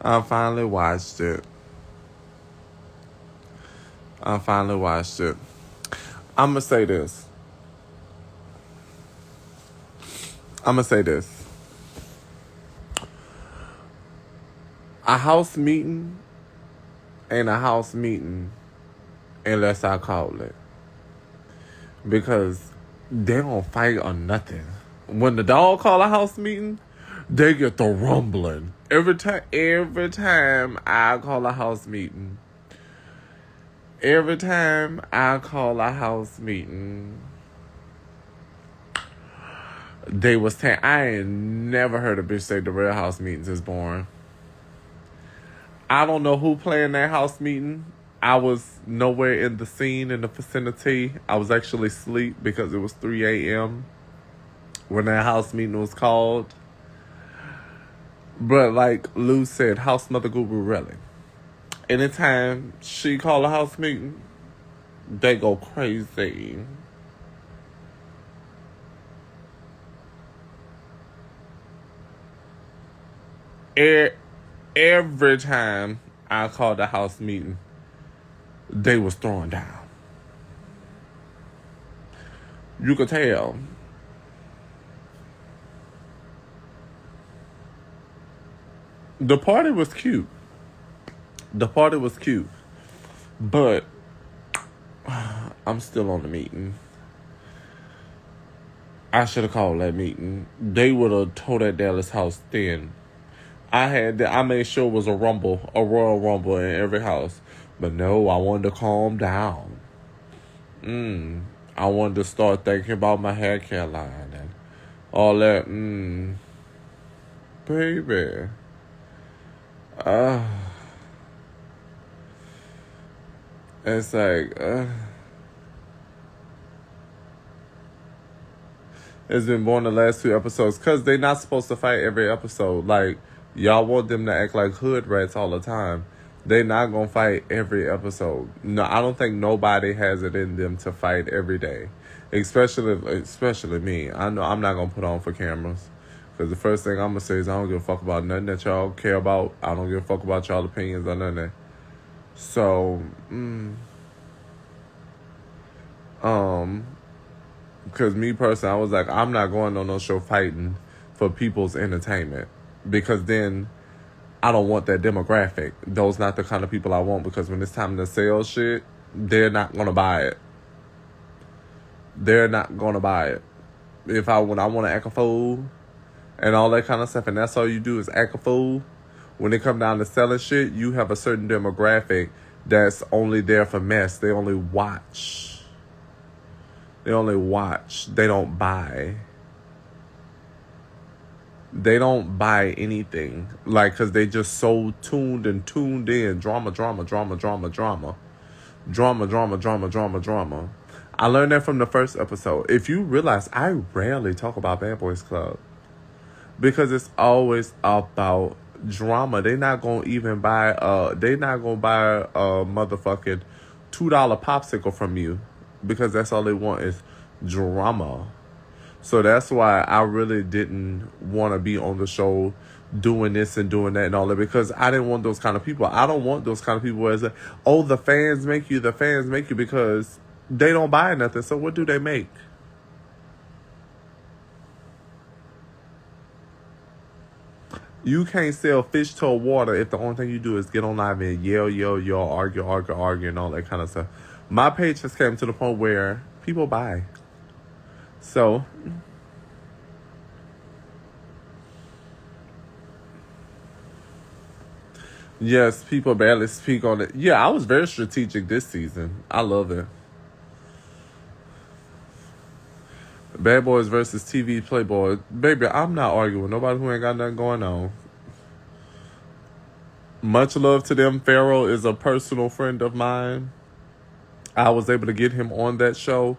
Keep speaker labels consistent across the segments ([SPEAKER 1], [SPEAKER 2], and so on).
[SPEAKER 1] I finally watched it. I finally watched it. I'm gonna say this. I'm gonna say this. A house meeting ain't a house meeting unless I call it. Because they don't fight or nothing. When the dog call a house meeting, they get the rumbling. Every time I call a house meeting. Every time I call a house meeting, they was saying, I ain't never heard a bitch say the real house meetings is boring. I don't know who playing that house meeting. I was nowhere in the scene, in the vicinity. I was actually asleep because it was 3 a.m. when that house meeting was called. But like Lou said, house mother guru Relly. Anytime she call a house meeting, they go crazy. Every time I called a house meeting, they was throwing down. You could tell. The party was cute. But I'm still on the meeting. I should have called that meeting. They would have tore that Dallas house thin. I made sure it was a Royal Rumble in every house. But no, I wanted to calm down. I wanted to start thinking about my hair care line and all that. Baby. It's like, it's been born the last 2 episodes because they're not supposed to fight every episode. Like, y'all want them to act like hood rats all the time. They're not going to fight every episode. No, I don't think nobody has it in them to fight every day. Especially me. I know I'm not going to put on for cameras. Because the first thing I'm going to say is I don't give a fuck about nothing that y'all care about. I don't give a fuck about y'all opinions or none of that. So, because me personally, I was like, I'm not going on no show fighting for people's entertainment. Because then I don't want that demographic. Those not the kind of people I want, because when it's time to sell shit, they're not going to buy it. They're not going to buy it. When I want to act a fool and all that kind of stuff, and that's all you do is act a fool, when it come down to selling shit, you have a certain demographic that's only there for mess. They only watch. They don't buy. They don't buy anything. Like, because they just so tuned in. Drama. I learned that from the first episode. If you realize, I rarely talk about Bad Boys Club. Because it's always about drama. They're not going to even buy a motherfucking $2 popsicle from you. Because that's all they want is drama. So that's why I really didn't want to be on the show doing this and doing that and all that, because I didn't want those kind of people. I don't want those kind of people as the fans make you, because they don't buy nothing. So what do they make? You can't sell fish to water if the only thing you do is get on live and yell, argue, and all that kind of stuff. My page has came to the point where people buy. So, yes, people barely speak on it. Yeah, I was very strategic this season. I love it. Bad Boys versus TV Playboy. Baby, I'm not arguing with nobody who ain't got nothing going on. Much love to them. Pharaoh is a personal friend of mine. I was able to get him on that show.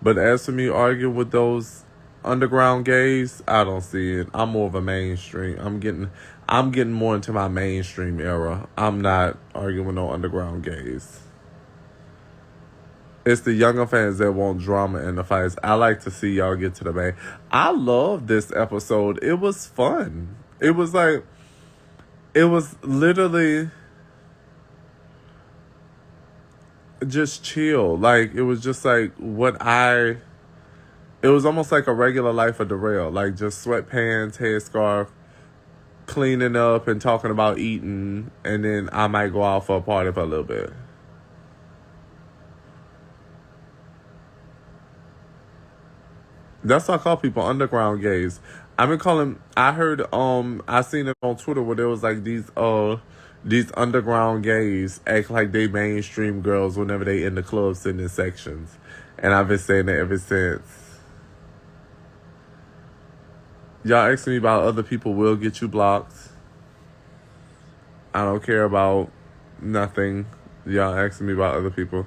[SPEAKER 1] But as for me arguing with those underground gays, I don't see it. I'm more of a mainstream. I'm getting more into my mainstream era. I'm not arguing with no underground gays. It's the younger fans that want drama in the fights. I like to see y'all get to the main. I love this episode. It was fun. It was like, It was literally just chill. Like, it was just like it was almost like a regular life of Darrell. Like, just sweatpants, headscarf, cleaning up and talking about eating, and then I might go out for a party for a little bit. That's what I call people, underground gays. I've been calling. I heard. I seen it on Twitter where there was like these underground gays act like they mainstream girls whenever they in the club sitting in sections, and I've been saying that ever since. Y'all asking me about other people will get you blocked. I don't care about nothing. Y'all asking me about other people.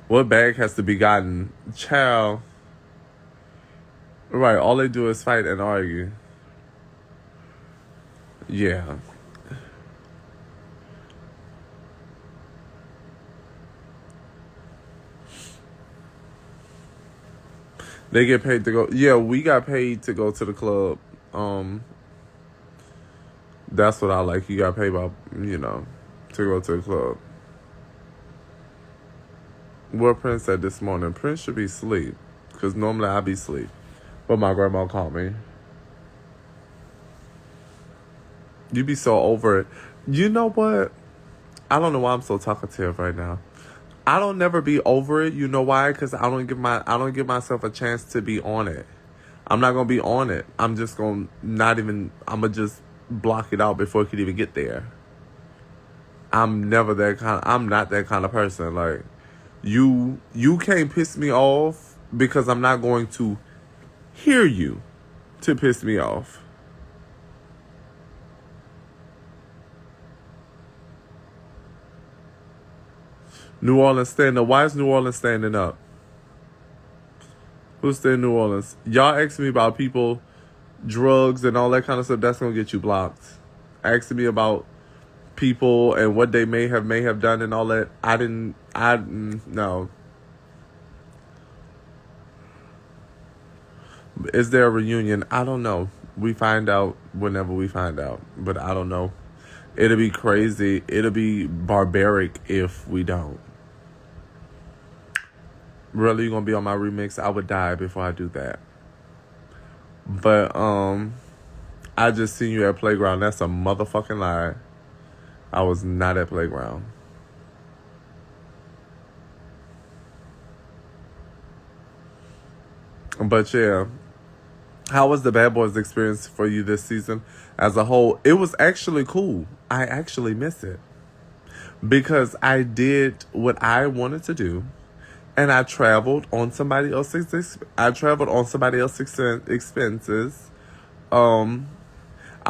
[SPEAKER 1] What bag has to be gotten? Child. Right, all they do is fight and argue. Yeah. They get paid to go. Yeah, we got paid to go to the club. That's what I like. You got paid by, to go to the club. What Prince said this morning, Prince should be asleep. Because normally I be asleep. But my grandma called me. You be so over it. You know what? I don't know why I'm so talkative right now. I don't never be over it. You know why? Because I don't give myself a chance to be on it. I'm not gonna be on it. I'm just gonna I'm gonna just block it out before it could even get there. I'm not that kind of person. Like, you can't piss me off because I'm not going to hear you to piss me off. New Orleans stand up. Why is New Orleans standing up? Who's staying in New Orleans? Y'all asking me about people, drugs, and all that kind of stuff. That's gonna get you blocked. Asking me about people and what they may have done and all that. No. Is there a reunion? I don't know. We find out whenever we find out, but I don't know. It'll be crazy. It'll be barbaric if we don't. Really, you gonna be on my remix? I would die before I do that. But I just seen you at Playground. That's a motherfucking lie. I was not at Playground. But yeah, how was the Bad Boys experience for you this season as a whole? It was actually cool. I actually miss it because I did what I wanted to do, and I traveled on somebody else's expenses. I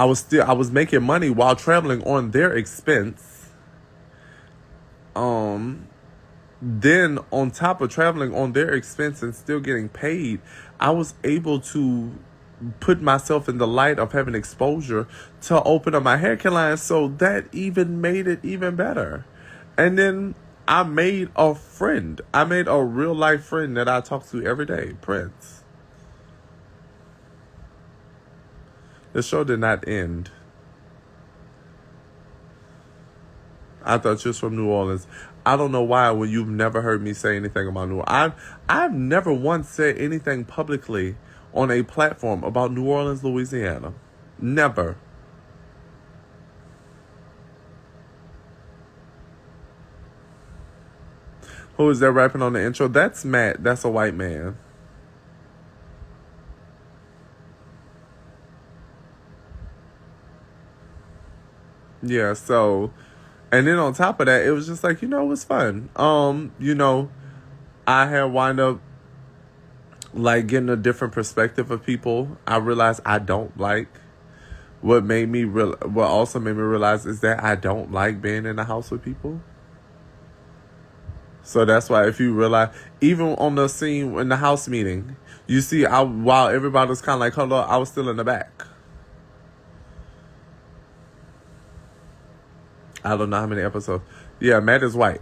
[SPEAKER 1] was making money while traveling on their expense. Then on top of traveling on their expense and still getting paid, I was able to put myself in the light of having exposure to open up my hair care line, so that even made it even better. And then I made a friend. I made a real life friend that I talk to every day, Prince. The show did not end. I thought you was from New Orleans. I don't know why when you've never heard me say anything about New Orleans. I've never once said anything publicly on a platform about New Orleans, Louisiana. Never. Who is that rapping on the intro? That's Matt. That's a white man. Yeah, so, and then on top of that, it was just like, it was fun. I had wind up like getting a different perspective of people. I realized I don't like. What also made me realize is that I don't like being in the house with people. So that's why if you realize, even on the scene in the house meeting, you see, while everybody was kind of like, hello, I was still in the back. I don't know how many episodes. Yeah, Matt is white.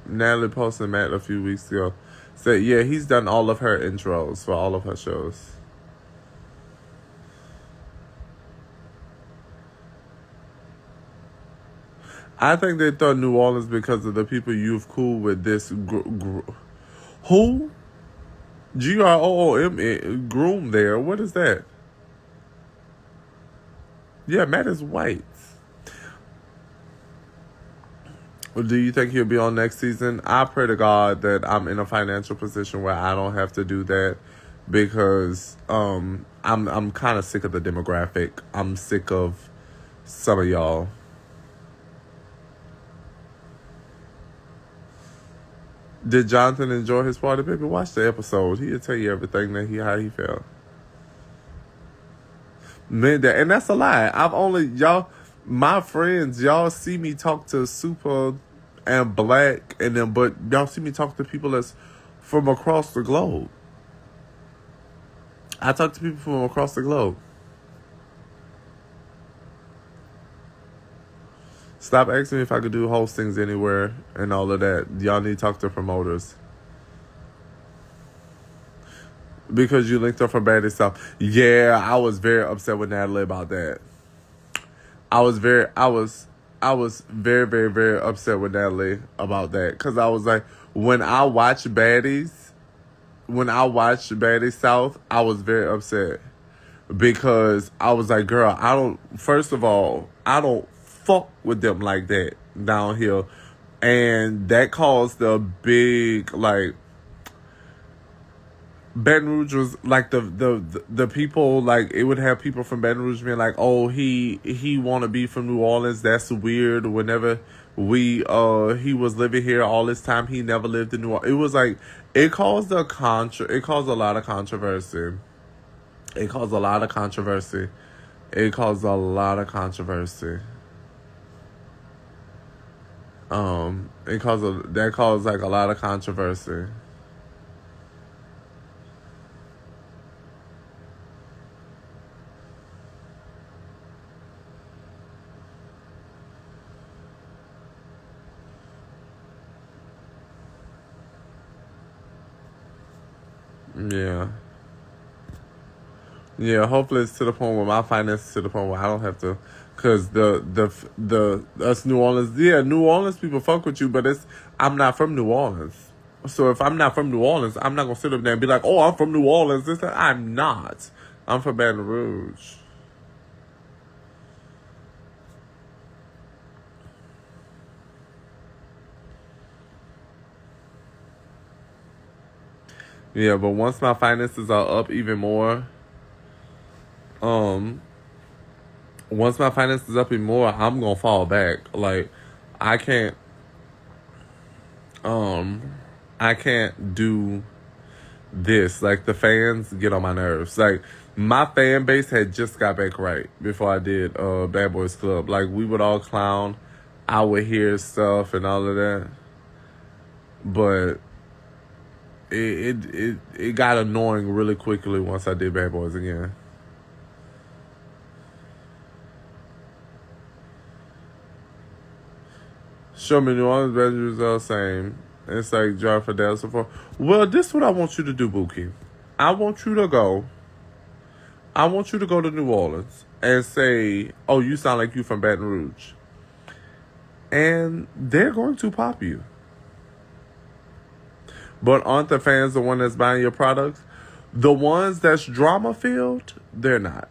[SPEAKER 1] Natalie posted Matt a few weeks ago. Said, yeah, he's done all of her intros for all of her shows. I think they thought New Orleans because of the people you've cool with this. Who? GROOM groom there. What is that? Yeah, Matt is white. Do you think he'll be on next season? I pray to God that I'm in a financial position where I don't have to do that because I'm kind of sick of the demographic. I'm sick of some of y'all. Did Jonathan enjoy his party, baby? Watch the episode. He'll tell you everything how he felt. Man, and that's a lie. My friends, y'all see me talk to Super and Black and them, but y'all see me talk to people that's from across the globe. I talk to people from across the globe. Stop asking me if I could do hostings anywhere and all of that. Y'all need to talk to promoters. Because you linked up from Bad South. Yeah, I was very upset with Natalie about that. I was very, very, very upset with Natalie about that. Because I was like, when I watched Baddies South, I was very upset. Because I was like, girl, first of all, I don't fuck with them like that down here. And that caused a big, like, Baton Rouge was like the people, like, it would have people from Baton Rouge being like, oh, he want to be from New Orleans. That's weird. Whenever he was living here all this time, he never lived in New Orleans. It was like, it caused a lot of controversy. It caused a lot of controversy. It caused like a lot of controversy. Yeah. Yeah, hopefully it's to the point where my finances to the point where I don't have to, cause us New Orleans, yeah, New Orleans people fuck with you, but I'm not from New Orleans. So if I'm not from New Orleans, I'm not gonna sit up there and be like, oh, I'm from New Orleans. I'm not. I'm from Baton Rouge. Yeah, but once my finances are up even more, I'm gonna fall back. Like, I can't, I can't do this. Like, the fans get on my nerves. Like, my fan base had just got back right before I did Bad Boys Club. Like, we would all clown. I would hear stuff and all of that. But it got annoying really quickly once I did Bad Boys again. Show me New Orleans Badgers are the same. It's like John Fidel support. Well, this is what I want you to do, Buki. I want you to go to New Orleans and say, oh, you sound like you from Baton Rouge. And they're going to pop you. But aren't the fans the one that's buying your products? The ones that's drama-filled, they're not.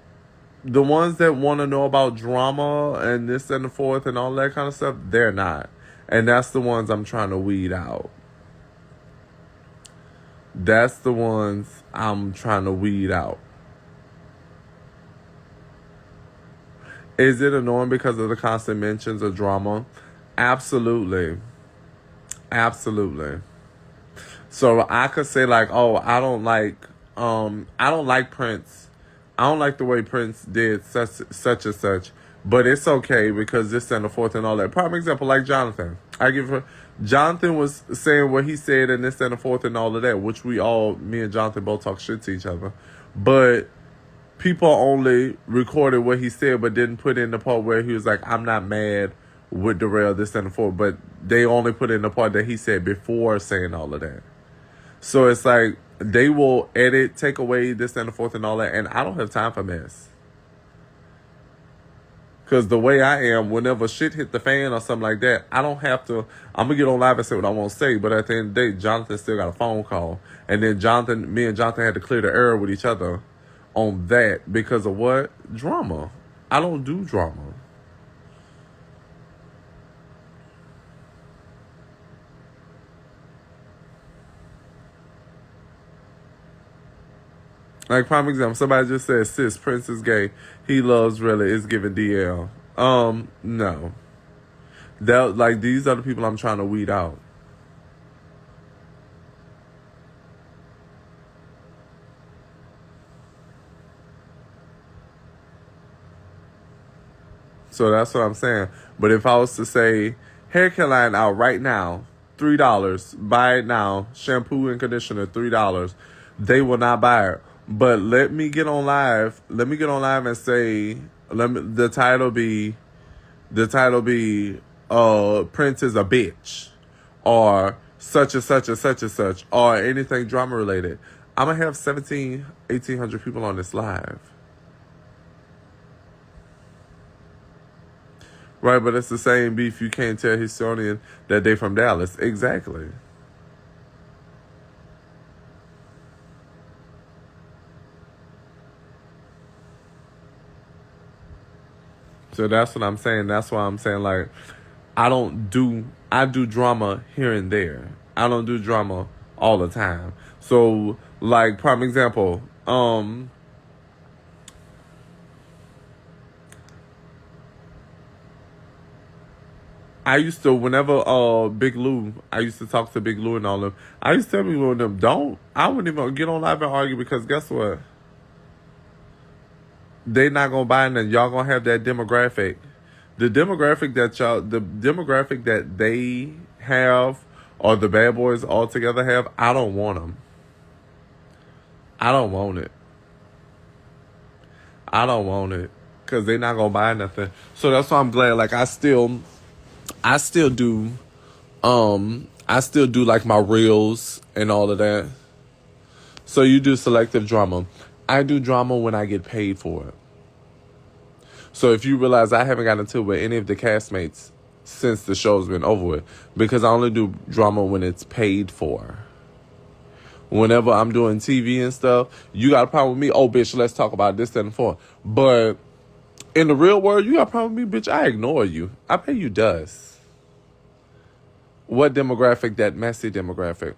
[SPEAKER 1] The ones that want to know about drama and this and the fourth and all that kind of stuff, they're not. And that's the ones I'm trying to weed out. That's the ones I'm trying to weed out. Is it annoying because of the constant mentions of drama? Absolutely. Absolutely. So I could say like, oh, I don't like Prince. I don't like the way Prince did such and such. But it's okay because this and the fourth and all that. Prime example, like Jonathan. Jonathan was saying what he said and this and the fourth and all of that, which me and Jonathan both talk shit to each other. But people only recorded what he said but didn't put in the part where he was like, I'm not mad with Darrell, this and the fourth, but they only put in the part that he said before saying all of that. So it's like they will edit, take away this and the fourth and all that, and I don't have time for mess. Because the way I am, whenever shit hit the fan or something like that, I don't have to. I'm going to get on live and say what I want to say. But at the end of the day, Jonathan still got a phone call. And then me and Jonathan had to clear the air with each other on that because of what? Drama. I don't do drama. Like, prime example, somebody just said, sis, Prince is gay. He loves Relly. It's giving DL. No. That, like, these are the people I'm trying to weed out. So that's what I'm saying. But if I was to say, hair care line out right now, $3, buy it now, shampoo and conditioner, $3, they will not buy it. But let me get on live. Let me get on live and say, the title be, Prince is a bitch, or such and such and such and such, or anything drama related. I'm gonna have 1,800 people on this live. Right, but it's the same beef. You can't tell Houstonian that they from Dallas. Exactly. So that's what I'm saying. That's why I'm saying, like, I do drama here and there. I don't do drama all the time. So, like, prime example, I used to, whenever Big Lou, I used to talk to Big Lou and all them. I used to tell Big Lou and them, I wouldn't even get on live and argue because guess what? They not gonna buy nothing. Y'all gonna have that demographic. The demographic that they have, or the bad boys all together have, I don't want them. I don't want it. I don't want it. Because they not gonna buy nothing. So that's why I'm glad, like, I still do, like my reels and all of that. So you do selective drama. I do drama when I get paid for it. So if you realize I haven't gotten into it with any of the castmates since the show's been over with, because I only do drama when it's paid for. Whenever I'm doing TV and stuff, you got a problem with me, oh bitch, let's talk about this, that, and four. But in the real world, you got a problem with me, bitch, I ignore you. I pay you dust. What demographic? That messy demographic.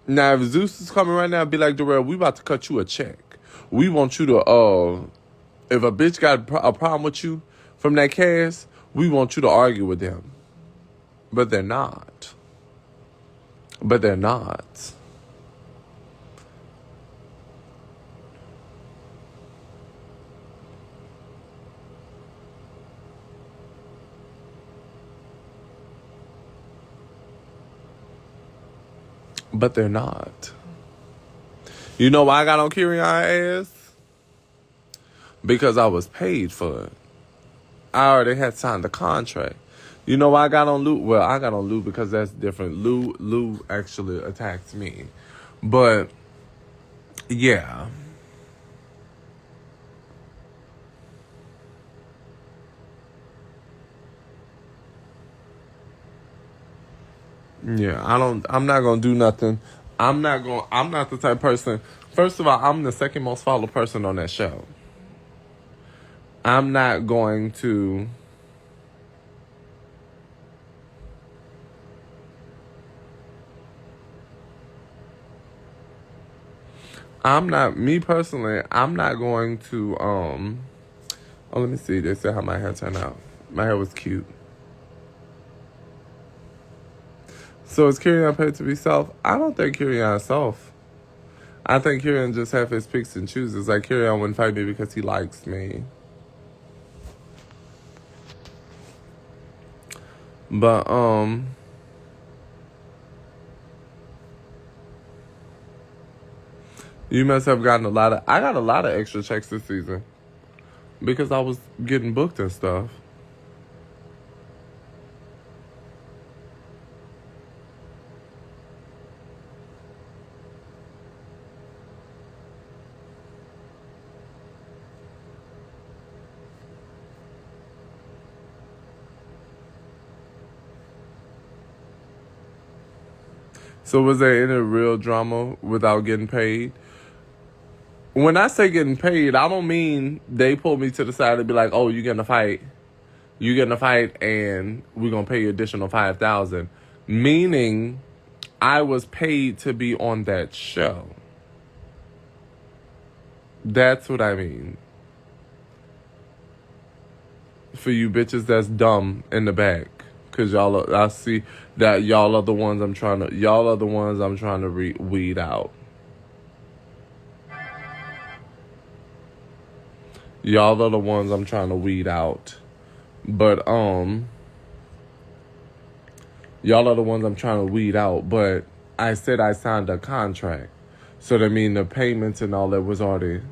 [SPEAKER 1] Now, if Zeus is coming right now, be like, Darrell, we about to cut you a check. We want you to, if a bitch got a problem with you from that cast, we want you to argue with them. But they're not. But they're not. But they're not. You know why I got on Kirion ass? Because I was paid for it. I already had signed the contract. You know why I got on Lou? Well, I got on Lou because that's different. Lou actually attacked me. But, yeah. Yeah, I'm not gonna do nothing. I'm not the type of person. First of all, I'm the second most followed person on that show. I'm not going to. Me personally, I'm not going to, oh, let me see. They said how my hair turned out. My hair was cute. So is Kirion paid to be soft? I don't think Kirion's soft. I think Kirion just have his picks and chooses. Like, Kirion wouldn't fight me because he likes me. But, you must have gotten I got a lot of extra checks this season. because I was getting booked and stuff. So was there any real drama without getting paid? When I say getting paid, I don't mean they pull me to the side and be like, "Oh, you getting a fight? You getting a fight, and we're gonna pay you additional $5,000." Meaning, I was paid to be on that show. That's what I mean. For you bitches that's dumb in the back. Cause I see that y'all are the ones I'm trying to weed out. Y'all are the ones I'm trying to weed out. But, y'all are the ones I'm trying to weed out. But I said I signed a contract. So that means the payments and all that was already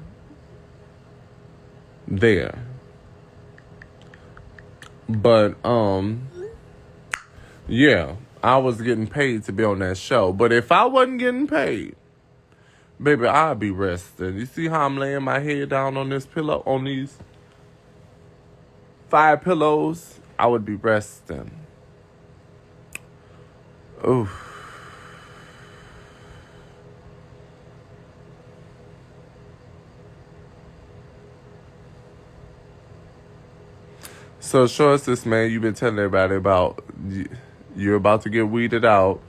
[SPEAKER 1] there. But, yeah, I was getting paid to be on that show. But if I wasn't getting paid, baby, I'd be resting. You see how I'm laying my head down on this pillow, on these 5 pillows? I would be resting. Oof. So show us this, man. You've been telling everybody about you're about to get weeded out.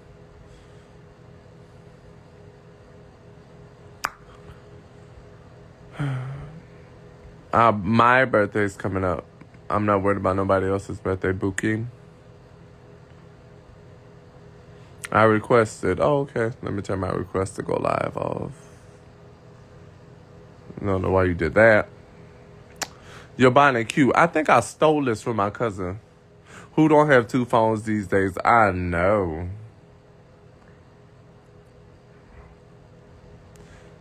[SPEAKER 1] My birthday's coming up. I'm not worried about nobody else's birthday booking. I requested. Oh, okay. Let me turn my request to go live off. I don't know why you did that. You're buying it cute. I think I stole this from my cousin, who don't have 2 phones these days. I know.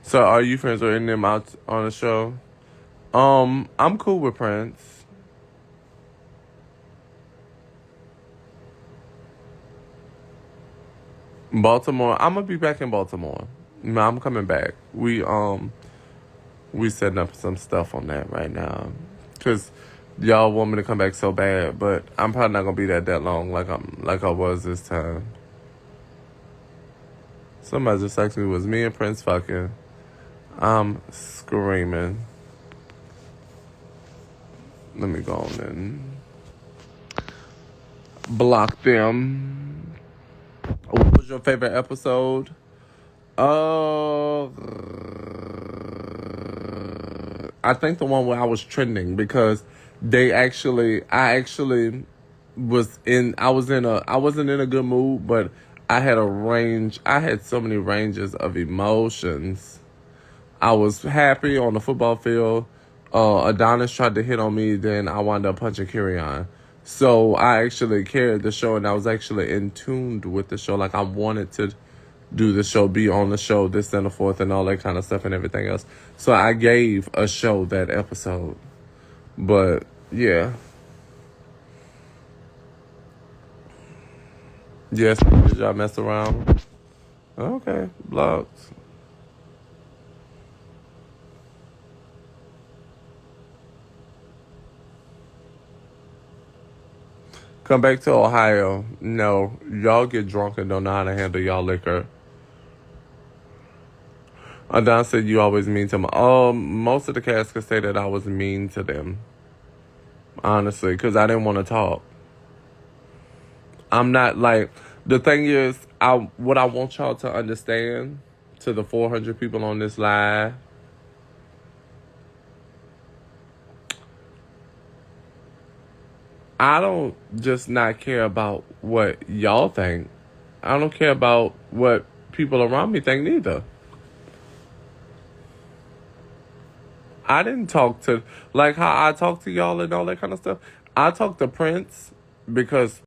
[SPEAKER 1] So, are you friends with any of them out on the show? I'm cool with Prince. Baltimore. I'm gonna be back in Baltimore. No, I'm coming back. We setting up some stuff on that right now, cause y'all want me to come back so bad, but I'm probably not gonna be that long like I was this time. Somebody just asked me, was me and Prince fucking? I'm screaming. Let me go on and block them. What was your favorite episode? I think the one where I was trending, because I actually I wasn't in a good mood, but I had so many ranges of emotions. I was happy on the football field. Adonis tried to hit on me, then I wound up punching Kyrion. So I actually carried the show, and I was actually in tune with the show. Like, I wanted to do the show, be on the show, this and the fourth, and all that kind of stuff and everything else. So I gave a show that episode. But, yeah. Yes, did y'all mess around? Okay, blocked. Come back to Ohio. No, y'all get drunk and don't know how to handle y'all liquor. Adon said you always mean to them. Most of the cast could say that I was mean to them. Honestly, because I didn't want to talk. I'm not like, the thing is, what I want y'all to understand, to the 400 people on this live, I don't just not care about what y'all think. I don't care about what people around me think neither. I didn't talk to, like how I talk to y'all and all that kind of stuff. I talked to Prince because